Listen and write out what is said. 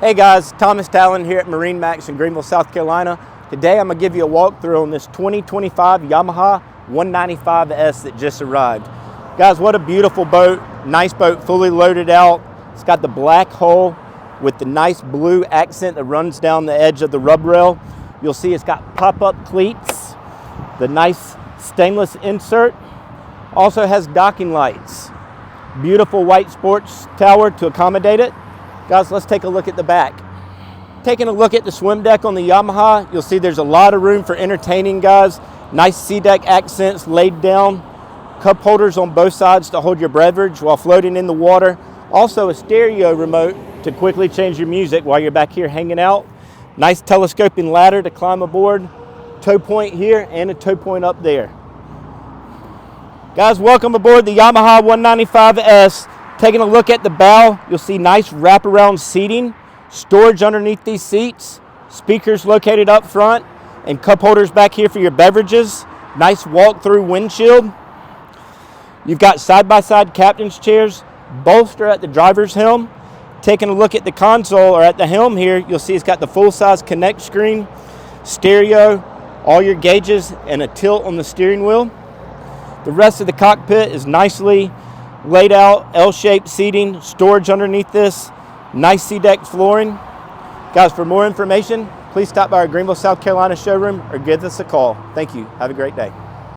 Hey guys, Thomas Talon here at MarineMax in Greenville, South Carolina. Today I'm going to give you a walkthrough on this 2025 Yamaha 195S that just arrived. Guys, what a beautiful boat. Nice boat, fully loaded out. It's got the black hull with the nice blue accent that runs down the edge of the rub rail. You'll see it's got pop-up cleats, the nice stainless insert. Also has docking lights. Beautiful white sports tower to accommodate it. Guys, let's take a look at the back. Taking a look at the swim deck on the Yamaha, you'll see there's a lot of room for entertaining, guys. Nice C-deck accents laid down. Cup holders on both sides to hold your beverage while floating in the water. Also a stereo remote to quickly change your music while you're back here hanging out. Nice telescoping ladder to climb aboard. Tow point here and a tow point up there. Guys, welcome aboard the Yamaha 195S. Taking a look at the bow, you'll see nice wraparound seating, storage underneath these seats, speakers located up front, and cup holders back here for your beverages. Nice walk-through windshield. You've got side-by-side captain's chairs, bolster at the driver's helm. Taking a look at the console or at the helm here, you'll see it's got the full-size connect screen, stereo, all your gauges, and a tilt on the steering wheel. The rest of the cockpit is nicely laid out, L-shaped seating, storage underneath this, nice C-deck flooring. Guys, for more information, please stop by our Greenville, South Carolina showroom or give us a call. Thank you. Have a great day.